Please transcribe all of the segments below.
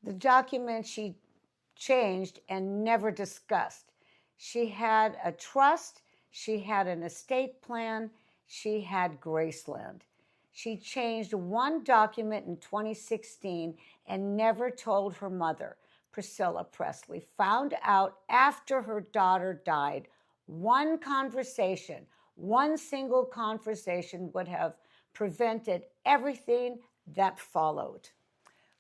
The document she changed and never discussed. She had a trust, she had an estate plan, she had Graceland. She changed one document in 2016 and never told her mother. Priscilla Presley found out after her daughter died. One conversation, one single conversation would have prevented everything that followed.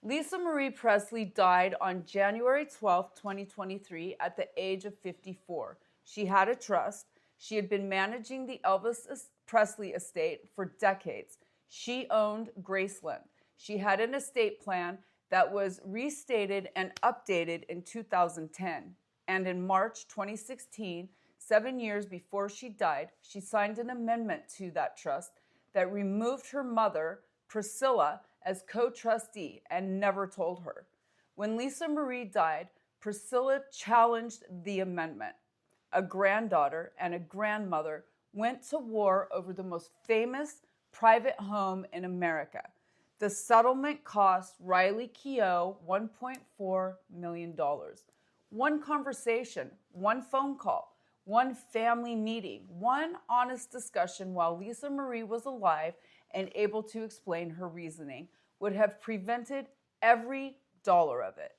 Lisa Marie Presley died on January 12, 2023, at the age of 54. She had a trust. She had been managing the Elvis Presley estate for decades. She owned Graceland. She had an estate plan that was restated and updated in 2010. And in March 2016, 7 years before she died, she signed an amendment to that trust that removed her mother, Priscilla, as co-trustee and never told her. When Lisa Marie died, Priscilla challenged the amendment. A granddaughter and a grandmother went to war over the most famous private home in America. The settlement cost Riley Keough $1.4 million. One conversation, one phone call, one family meeting, one honest discussion while Lisa Marie was alive and able to explain her reasoning would have prevented every dollar of it.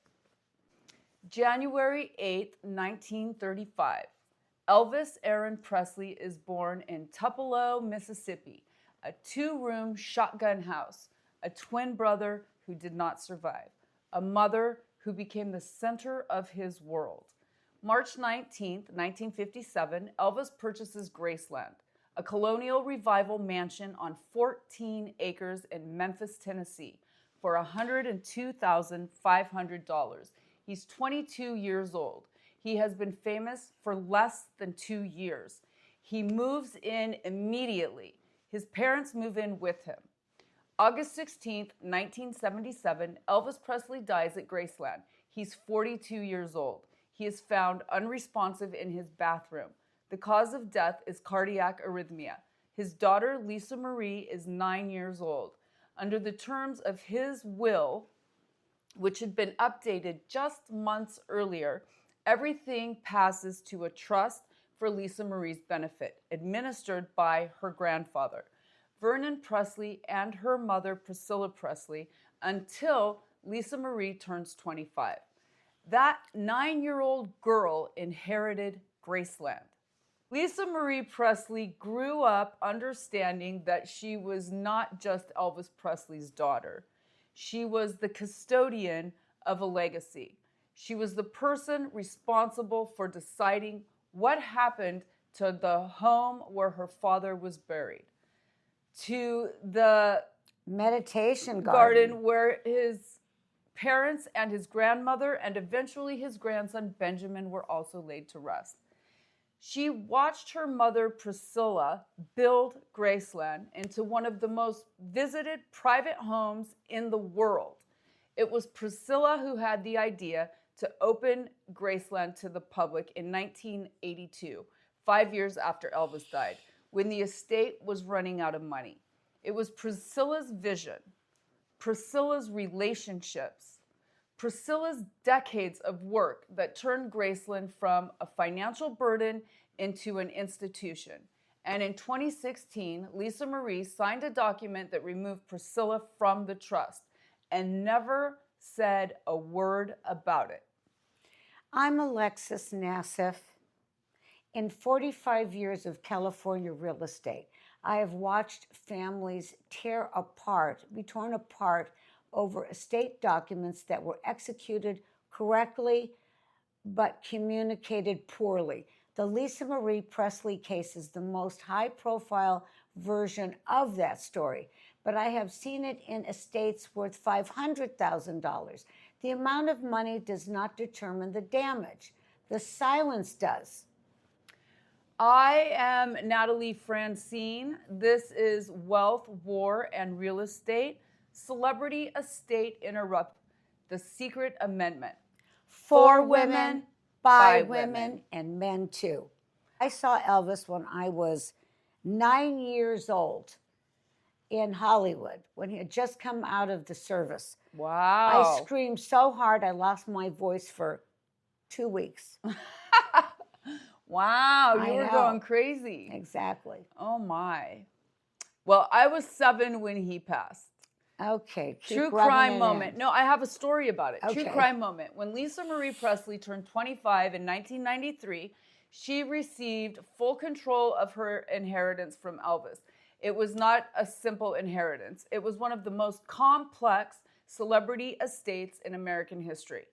January 8, 1935. Elvis Aaron Presley is born in Tupelo, Mississippi, a 2-room shotgun house, a twin brother who did not survive, a mother who became the center of his world. March 19, 1957, Elvis purchases Graceland, a colonial revival mansion on 14 acres in Memphis, Tennessee, for $102,500. He's 22 years old. He has been famous for less than 2 years. He moves in immediately. His parents move in with him. August 16, 1977, Elvis Presley dies at Graceland. He's 42 years old. He is found unresponsive in his bathroom. The cause of death is cardiac arrhythmia. His daughter, Lisa Marie, is 9 years old. Under the terms of his will, which had been updated just months earlier, everything passes to a trust for Lisa Marie's benefit, administered by her grandfather, Vernon Presley, and her mother, Priscilla Presley, until Lisa Marie turns 25. That 9-year-old girl inherited Graceland. Lisa Marie Presley grew up understanding that she was not just Elvis Presley's daughter. She was the custodian of a legacy. She was the person responsible for deciding what happened to the home where her father was buried, to the meditation garden where his parents and his grandmother and eventually his grandson Benjamin were also laid to rest. She watched her mother Priscilla build Graceland into one of the most visited private homes in the world. It was Priscilla who had the idea to open Graceland to the public in 1982, 5 years after Elvis died, when the estate was running out of money. It was Priscilla's vision, Priscilla's relationships, Priscilla's decades of work that turned Graceland from a financial burden into an institution. And in 2016, Lisa Marie signed a document that removed Priscilla from the trust and never said a word about it. I'm Alexis Nassif. In 45 years of California real estate, I have watched families be torn apart over estate documents that were executed correctly but communicated poorly. The Lisa Marie Presley case is the most high-profile version of that story, but I have seen it in estates worth $500,000. The amount of money does not determine the damage. The silence does. I am Natalie Francine. This is Wealth, War, and Real Estate. Celebrity Estate Interrupt, the Secret Amendment. For women, by women, and men too. I saw Elvis when I was 9 years old in Hollywood when he had just come out of the service. I Wow. screamed so hard I lost my voice for 2 weeks. Wow, I you were know. going crazy. Exactly. Oh my. Well, I was 7 when he passed. Okay. Keep True rubbing crime it moment. in. No, I have a story about it. True Okay. crime moment. When Lisa Marie Presley turned 25 in 1993, she received full control of her inheritance from Elvis. It was not a simple inheritance. It was one of the most complex celebrity estates in American history.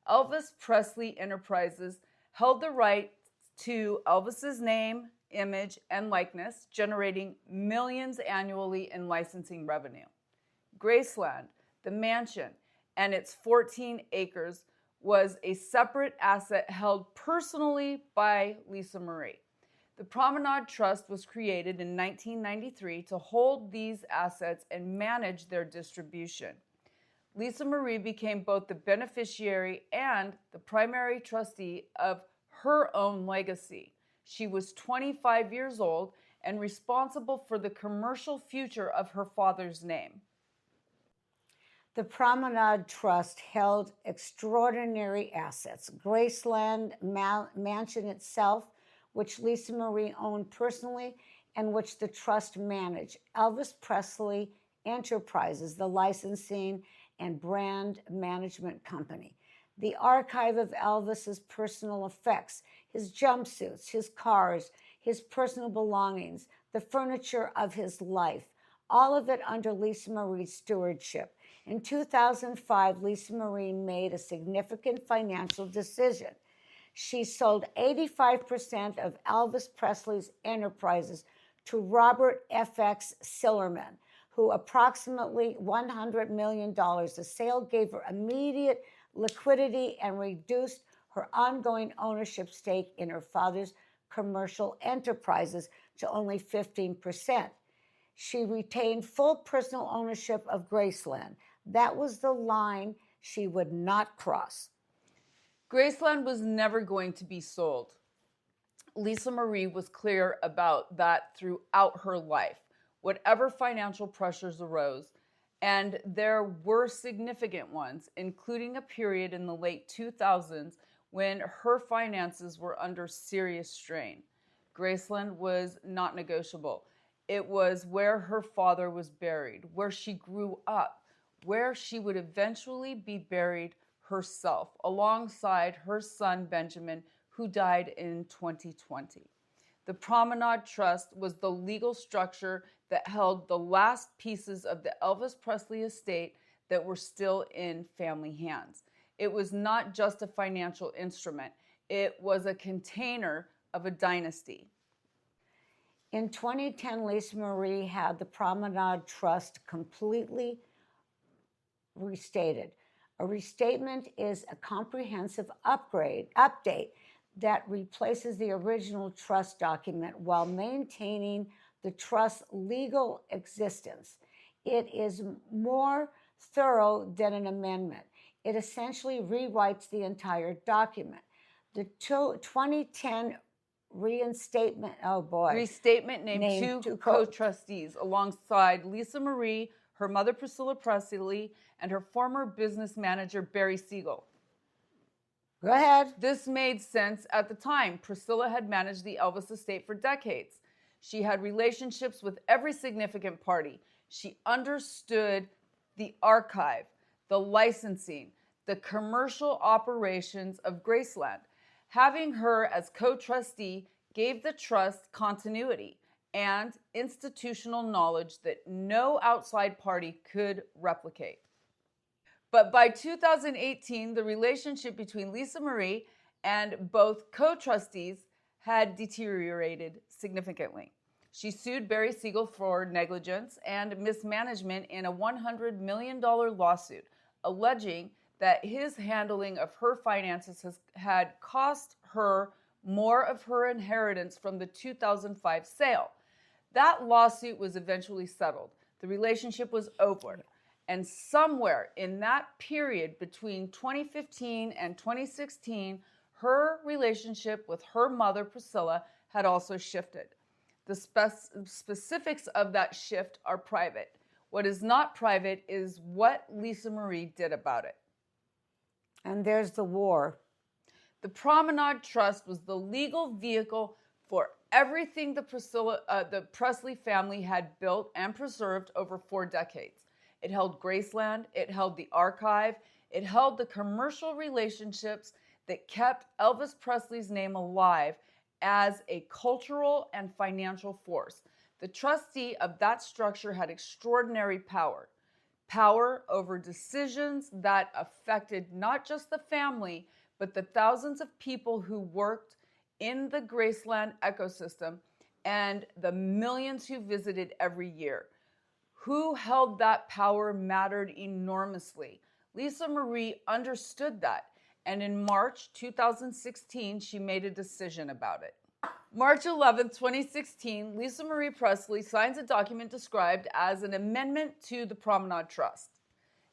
Elvis Presley Enterprises held the right to Elvis's name, image, and likeness, generating millions annually in licensing revenue. Graceland, the mansion, and its 14 acres was a separate asset held personally by Lisa Marie. The Promenade Trust was created in 1993 to hold these assets and manage their distribution. Lisa Marie became both the beneficiary and the primary trustee of her own legacy. She was 25 years old and responsible for the commercial future of her father's name. The Promenade Trust held extraordinary assets. Graceland Mansion itself, which Lisa Marie owned personally and which the trust managed. Elvis Presley Enterprises, the licensing and brand management company. The archive of Elvis's personal effects, his jumpsuits, his cars, his personal belongings, the furniture of his life, all of it under Lisa Marie's stewardship. In 2005, Lisa Marie made a significant financial decision. She sold 85% of Elvis Presley's enterprises to Robert F.X. Sillerman, who approximately $100 million. The sale gave her immediate liquidity and reduced her ongoing ownership stake in her father's commercial enterprises to only 15%. She retained full personal ownership of Graceland. That was the line she would not cross. Graceland was never going to be sold. Lisa Marie was clear about that throughout her life. Whatever financial pressures arose, and there were significant ones, including a period in the late 2000s when her finances were under serious strain. Graceland was not negotiable. It was where her father was buried, where she grew up, where she would eventually be buried herself, alongside her son Benjamin, who died in 2020. The Promenade Trust was the legal structure that held the last pieces of the Elvis Presley estate that were still in family hands. It was not just a financial instrument, it was a container of a dynasty. In 2010, Lisa Marie had the Promenade Trust completely restated. A restatement is a comprehensive update that replaces the original trust document while maintaining the trust's legal existence. It is more thorough than an amendment. It essentially rewrites the entire document. The 2010 restatement named two co-trustees alongside Lisa Marie, her mother Priscilla Presley, and her former business manager Barry Siegel. Go ahead. This made sense at the time. Priscilla had managed the Elvis estate for decades. She had relationships with every significant party. She understood the archive, the licensing, the commercial operations of Graceland. Having her as co-trustee gave the trust continuity and institutional knowledge that no outside party could replicate. But by 2018, the relationship between Lisa Marie and both co-trustees had deteriorated significantly. She sued Barry Siegel for negligence and mismanagement in a $100 million lawsuit, alleging that his handling of her finances had cost her more of her inheritance from the 2005 sale. That lawsuit was eventually settled. The relationship was over. And somewhere in that period between 2015 and 2016, her relationship with her mother, Priscilla, had also shifted. The specifics of that shift are private. What is not private is what Lisa Marie did about it. And there's the war. The Promenade Trust was the legal vehicle for everything the Presley family had built and preserved over 4 decades. It held Graceland, it held the archive, it held the commercial relationships that kept Elvis Presley's name alive as a cultural and financial force. The trustee of that structure had extraordinary power over decisions that affected not just the family, but the thousands of people who worked in the Graceland ecosystem and the millions who visited every year. Who held that power mattered enormously. Lisa Marie understood that, and in March 2016, she made a decision about it. March 11, 2016, Lisa Marie Presley signs a document described as an amendment to the Promenade Trust.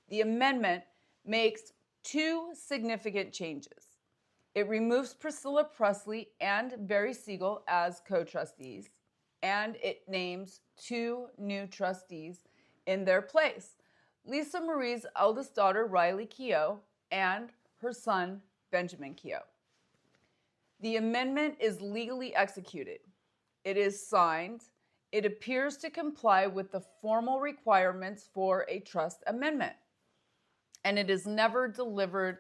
The amendment makes 2 significant changes. It removes Priscilla Presley and Barry Siegel as co-trustees, and it names 2 new trustees in their place: Lisa Marie's eldest daughter, Riley Keough, and her son, Benjamin Keough. The amendment is legally executed. It is signed. It appears to comply with the formal requirements for a trust amendment. And it is never delivered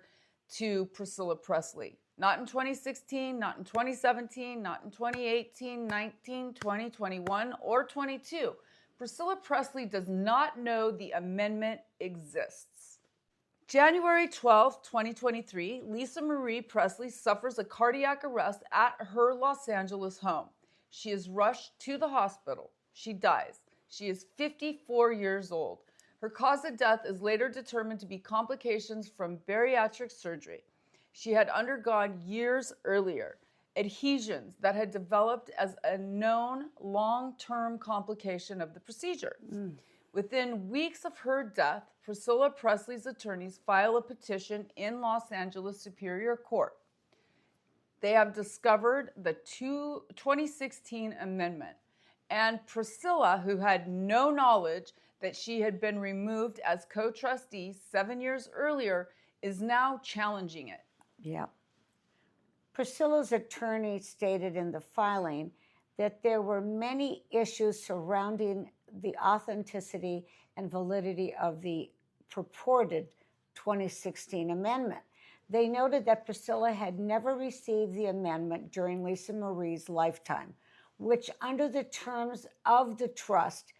to Priscilla Presley. Not in 2016, not in 2017, not in 2018, 19, 20, 21, or 22. Priscilla Presley does not know the amendment exists. January 12, 2023, Lisa Marie Presley suffers a cardiac arrest at her Los Angeles home. She is rushed to the hospital. She dies. She is 54 years old. Her cause of death is later determined to be complications from bariatric surgery. She had undergone years earlier adhesions that had developed as a known long-term complication of the procedure. Within weeks of her death, Priscilla Presley's attorneys file a petition in Los Angeles Superior Court. They have discovered the 2016 amendment, and Priscilla, who had no knowledge that she had been removed as co-trustee 7 years earlier, is now challenging it. Yeah. Priscilla's attorney stated in the filing that there were many issues surrounding the authenticity and validity of the purported 2016 amendment. They noted that Priscilla had never received the amendment during Lisa Marie's lifetime, which under the terms of the trust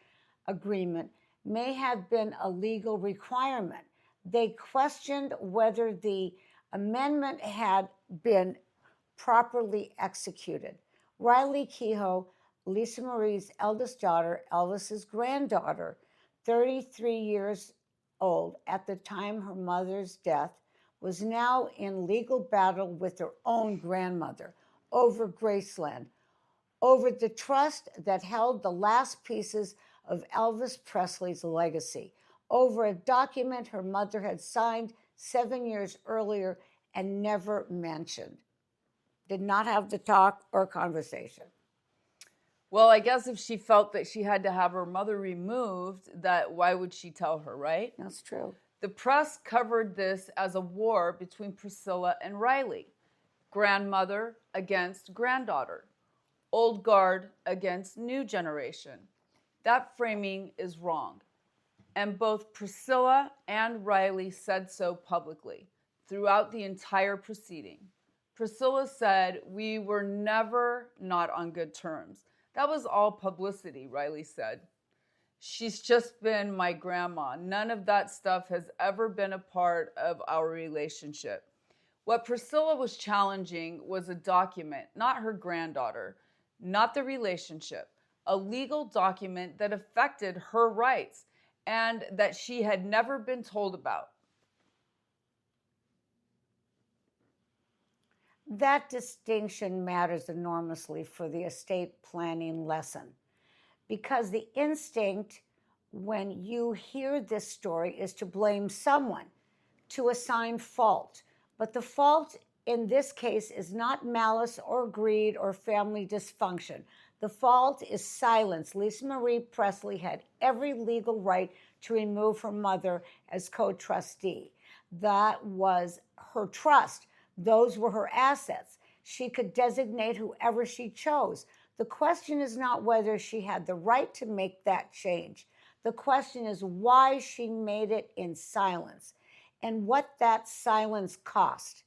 agreement may have been a legal requirement. They questioned whether the amendment had been properly executed. Riley Keough, Lisa Marie's eldest daughter, Elvis's granddaughter, 33 years old at the time her mother's death, was now in legal battle with her own grandmother over Graceland, over the trust that held the last pieces of Elvis Presley's legacy, over a document her mother had signed 7 years earlier and never mentioned. Did not have the talk or conversation. Well, I guess if she felt that she had to have her mother removed, that why would she tell her, right? That's true. The press covered this as a war between Priscilla and Riley. Grandmother against granddaughter. Old guard against new generation. That framing is wrong. And both Priscilla and Riley said so publicly throughout the entire proceeding. Priscilla said, "We were never not on good terms." That was all publicity, Riley said. "She's just been my grandma. None of that stuff has ever been a part of our relationship." What Priscilla was challenging was a document, not her granddaughter, not the relationship, a legal document that affected her rights and that she had never been told about. That distinction matters enormously for the estate planning lesson, because the instinct when you hear this story is to blame someone, to assign fault. But the fault in this case is not malice or greed or family dysfunction. The fault is silence. Lisa Marie Presley had every legal right to remove her mother as co-trustee. That was her trust. Those were her assets. She could designate whoever she chose. The question is not whether she had the right to make that change. The question is why she made it in silence and what that silence cost.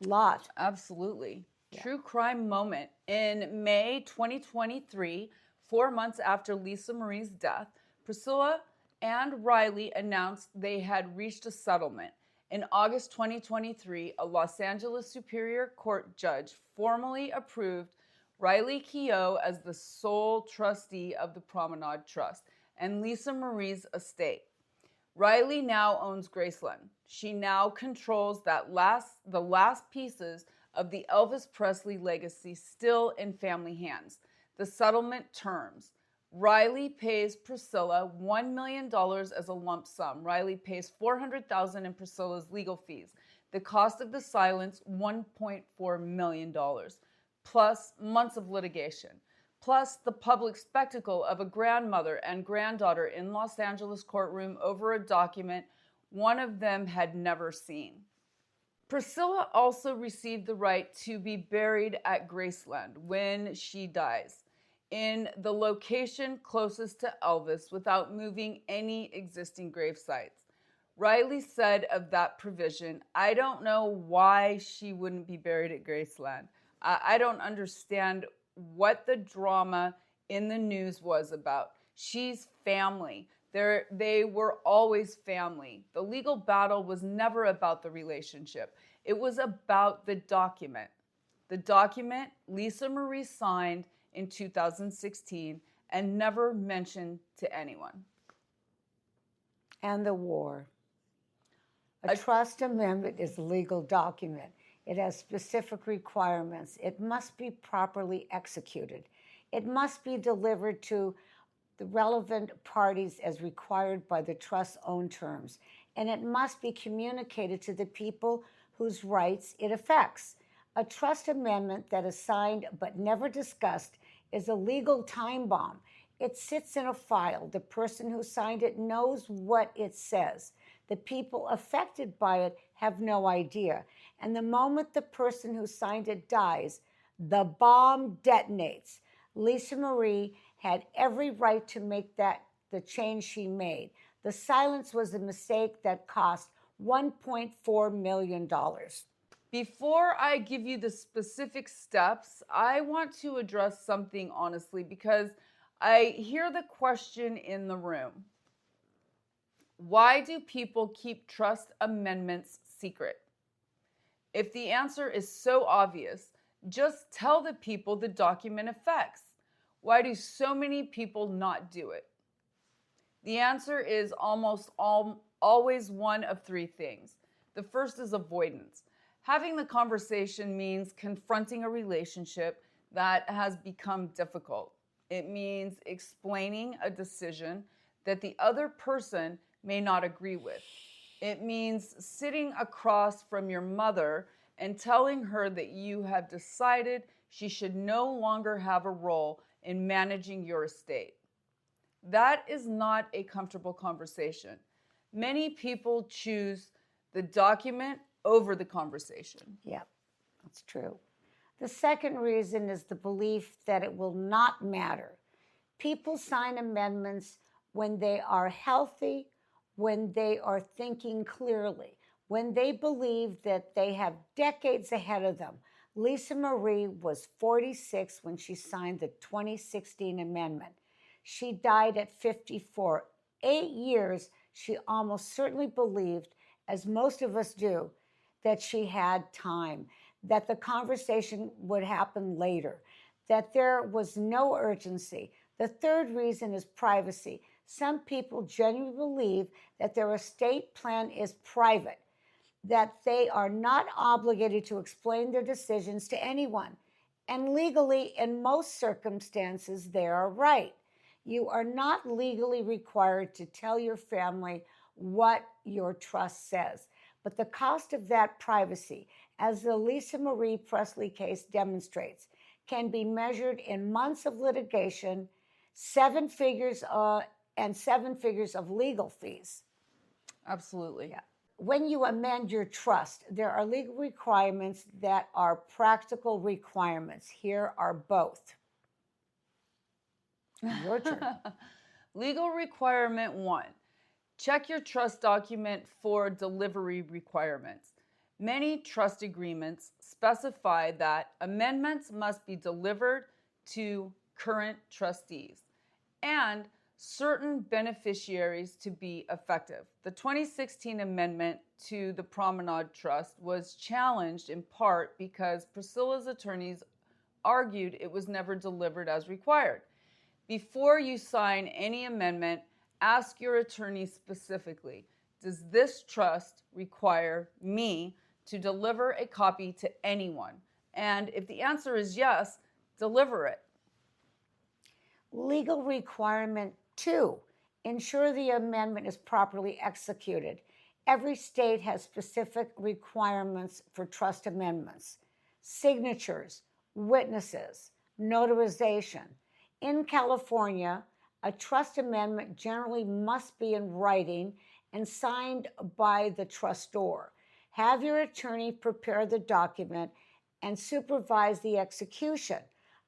Lot. Absolutely. Yeah. True crime moment. In May 2023, 4 months after Lisa Marie's death, Priscilla and Riley announced they had reached a settlement. In August 2023, a Los Angeles Superior Court judge formally approved Riley Keough as the sole trustee of the Promenade Trust and Lisa Marie's estate. Riley now owns Graceland. She now controls the last pieces of the Elvis Presley legacy still in family hands. The settlement terms. Riley pays Priscilla $1 million as a lump sum. Riley pays $400,000 in Priscilla's legal fees. The cost of the silence, $1.4 million, plus months of litigation, plus the public spectacle of a grandmother and granddaughter in Los Angeles courtroom over a document one of them had never seen. Priscilla also received the right to be buried at Graceland when she dies, in the location closest to Elvis without moving any existing grave sites. Riley said of that provision, "I don't know why she wouldn't be buried at Graceland. I don't understand what the drama in the news was about. She's family. They were always family. The legal battle was never about the relationship. It was about the document. The document Lisa Marie signed in 2016 and never mentioned to anyone." And the war. A trust amendment is a legal document. It has specific requirements. It must be properly executed. It must be delivered to the relevant parties as required by the trust's own terms. And it must be communicated to the people whose rights it affects. A trust amendment that is signed but never discussed is a legal time bomb. It sits in a file. The person who signed it knows what it says. The people affected by it have no idea. And the moment the person who signed it dies, the bomb detonates. Lisa Marie had every right to make the change she made. The silence was a mistake that cost $1.4 million. Before I give you the specific steps, I want to address something honestly because I hear the question in the room. Why do people keep trust amendments secret? If the answer is so obvious, just tell the people the document affects. Why do so many people not do it? The answer is always one of three things. The first is avoidance. Having the conversation means confronting a relationship that has become difficult. It means explaining a decision that the other person may not agree with. It means sitting across from your mother and telling her that you have decided she should no longer have a role in managing your estate. That is not a comfortable conversation. Many people choose the document over the conversation. Yep, that's true. The second reason is the belief that it will not matter. People sign amendments when they are healthy, when they are thinking clearly, when they believe that they have decades ahead of them. Lisa Marie was 46 when she signed the 2016 amendment. She died at 54. 8 years, she almost certainly believed, as most of us do, that she had time, that the conversation would happen later, that there was no urgency. The third reason is privacy. Some people genuinely believe that their estate plan is private, that they are not obligated to explain their decisions to anyone. And legally, in most circumstances, they are right. You are not legally required to tell your family what your trust says. But the cost of that privacy, as the Lisa Marie Presley case demonstrates, can be measured in months of litigation, seven figures of legal fees. Absolutely. Yeah. When you amend your trust, there are legal requirements that are practical requirements. Here are both. Your turn. Legal requirement 1. Check your trust document for delivery requirements. Many trust agreements specify that amendments must be delivered to current trustees and certain beneficiaries to be effective. The 2016 amendment to the Promenade Trust was challenged in part because Priscilla's attorneys argued it was never delivered as required. Before you sign any amendment, ask your attorney specifically, does this trust require me to deliver a copy to anyone? And if the answer is yes, deliver it. Legal requirement 2, ensure the amendment is properly executed. Every state has specific requirements for trust amendments: signatures, witnesses, notarization. In California, a trust amendment generally must be in writing and signed by the trustor. Have your attorney prepare the document and supervise the execution.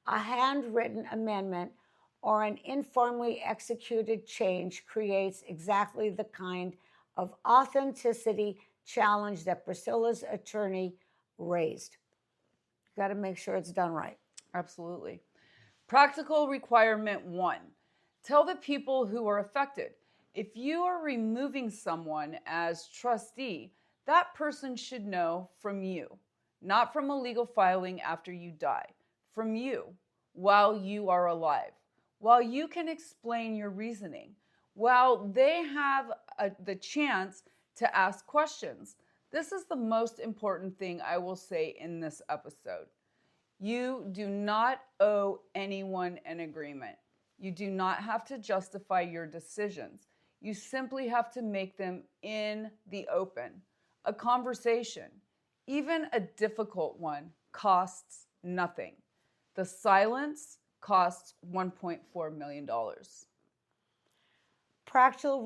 A handwritten amendment or an informally executed change creates exactly the kind of authenticity challenge that Priscilla's attorney raised. You got to make sure it's done right. Absolutely. Practical requirement 1. Tell the people who are affected. If you are removing someone as trustee, that person should know from you, not from a legal filing after you die, from you while you are alive, while you can explain your reasoning, while they have the chance to ask questions. This is the most important thing I will say in this episode. You do not owe anyone an agreement. You do not have to justify your decisions. You simply have to make them in the open. A conversation, even a difficult one, costs nothing. The silence costs $1.4 million. Practical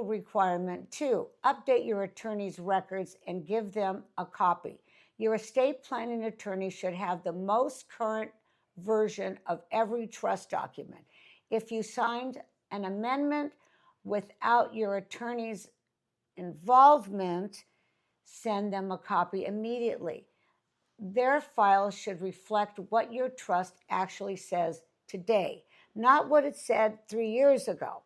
requirement 2, update your attorney's records and give them a copy. Your estate planning attorney should have the most current version of every trust document. If you signed an amendment without your attorney's involvement, send them a copy immediately. Their file should reflect what your trust actually says today, not what it said 3 years ago.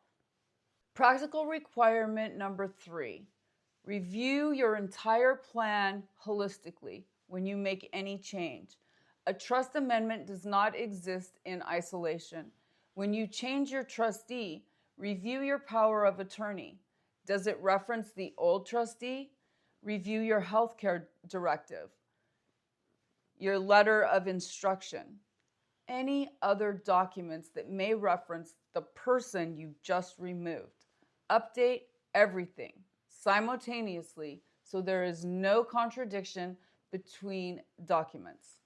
Practical requirement number 3. Review your entire plan holistically when you make any change. A trust amendment does not exist in isolation. When you change your trustee, review your power of attorney. Does it reference the old trustee? Review your healthcare directive, your letter of instruction, any other documents that may reference the person you just removed. Update everything simultaneously so there is no contradiction between documents.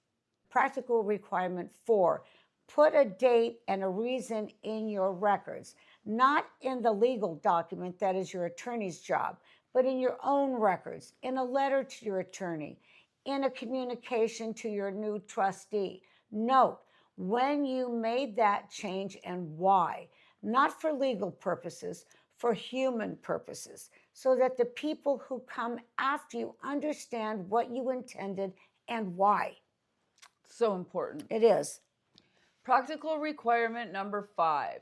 Practical requirement 4, put a date and a reason in your records, not in the legal document that is your attorney's job, but in your own records, in a letter to your attorney, in a communication to your new trustee. Note when you made that change and why, not for legal purposes, for human purposes, so that the people who come after you understand what you intended and why. So important. It is. Practical requirement number 5.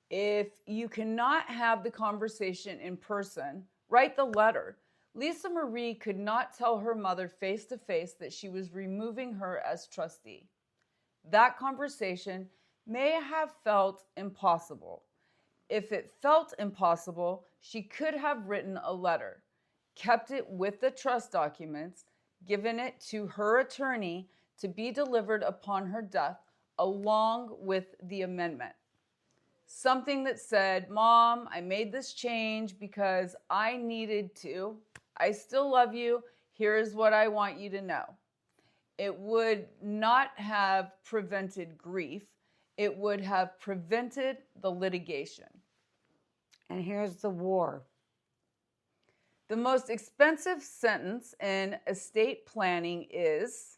If you cannot have the conversation in person, write the letter. Lisa Marie could not tell her mother face to face that she was removing her as trustee. That conversation may have felt impossible. If it felt impossible, she could have written a letter, kept it with the trust documents, given it to her attorney to be delivered upon her death along with the amendment. Something that said, Mom, I made this change because I needed to. I still love you. Here's what I want you to know. It would not have prevented grief. It would have prevented the litigation. And here's the war. The most expensive sentence in estate planning is,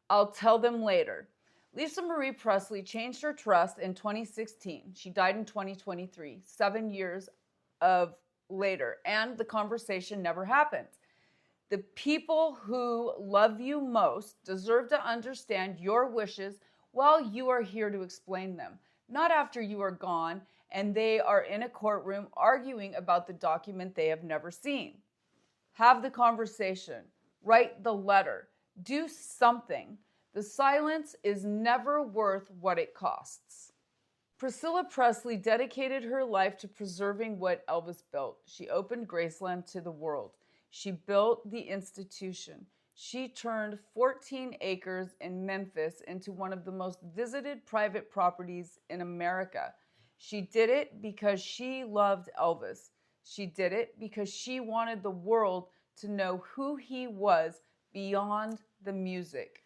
I'll tell them later. Lisa Marie Presley changed her trust in 2016. She died in 2023, 7 years later, and the conversation never happened. The people who love you most deserve to understand your wishes while you are here to explain them, not after you are gone and they are in a courtroom arguing about the document they have never seen. Have the conversation. Write the letter. Do something. The silence is never worth what it costs. Priscilla Presley dedicated her life to preserving what Elvis built. She opened Graceland to the world. She built the institution. She turned 14 acres in Memphis into one of the most visited private properties in America. She did it because she loved Elvis. She did it because she wanted the world to know who he was beyond the music.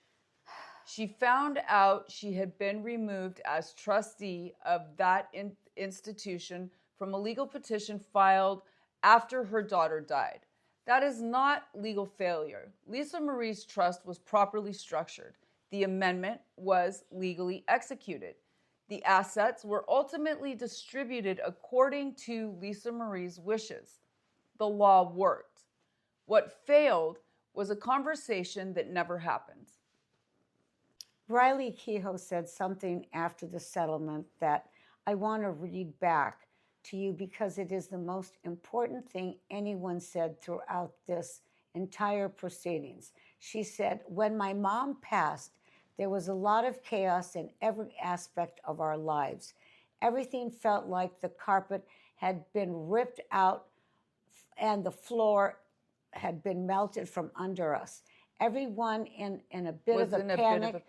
She found out she had been removed as trustee of that institution from a legal petition filed after her daughter died. That is not legal failure. Lisa Marie's trust was properly structured. The amendment was legally executed. The assets were ultimately distributed according to Lisa Marie's wishes. The law worked. What failed was a conversation that never happened. Riley Kehoe said something after the settlement that I want to read back to you because it is the most important thing anyone said throughout this entire proceedings. She said, when my mom passed, there was a lot of chaos in every aspect of our lives. Everything felt like the carpet had been ripped out and the floor had been melted from under us. Everyone in a bit of a panic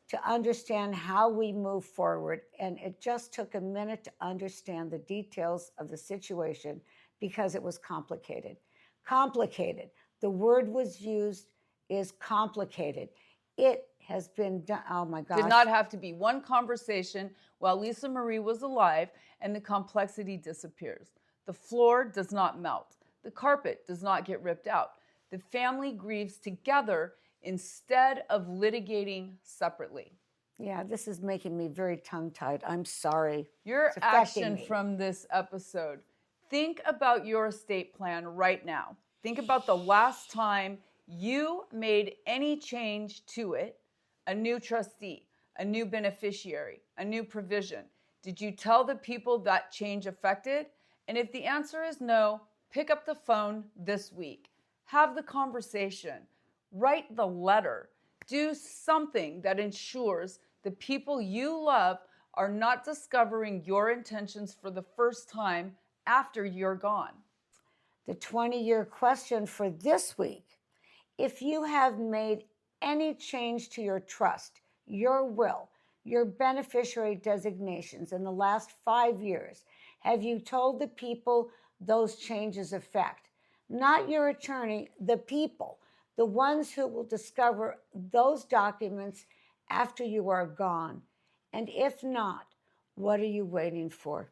to understand how we move forward. And it just took a minute to understand the details of the situation because it was complicated. Complicated. The word was used is complicated. It has been done. Oh my gosh. Did not have to be one conversation while Lisa Marie was alive and the complexity disappears. The floor does not melt. The carpet does not get ripped out. The family grieves together instead of litigating separately. Yeah, this is making me very tongue-tied. I'm sorry. Your It's affecting action me. from this episode. Think about your estate plan right now. Think about the last time you made any change to it, a new trustee, a new beneficiary, a new provision. Did you tell the people that change affected? And if the answer is no, pick up the phone this week. Have the conversation. Write the letter. Do something that ensures the people you love are not discovering your intentions for the first time after you're gone. The 20-year question for this week. If you have made any change to your trust, your will, your beneficiary designations in the last 5 years, have you told the people those changes affect? Not your attorney, the people, the ones who will discover those documents after you are gone. And if not, what are you waiting for?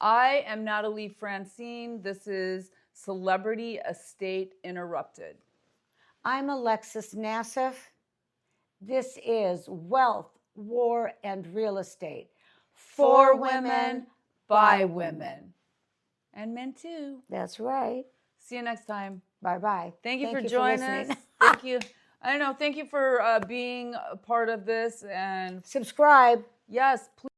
I am Natalie Francine. This is Celebrity Estate Interrupted. I'm Alexis Nassif. This is Wealth, War, and Real Estate. For women, by women. And men too. That's right. See you next time. Bye-bye. Thank you for joining us. listening. Thank you. I don't know. Thank you for being a part of this. And Subscribe. yes, please.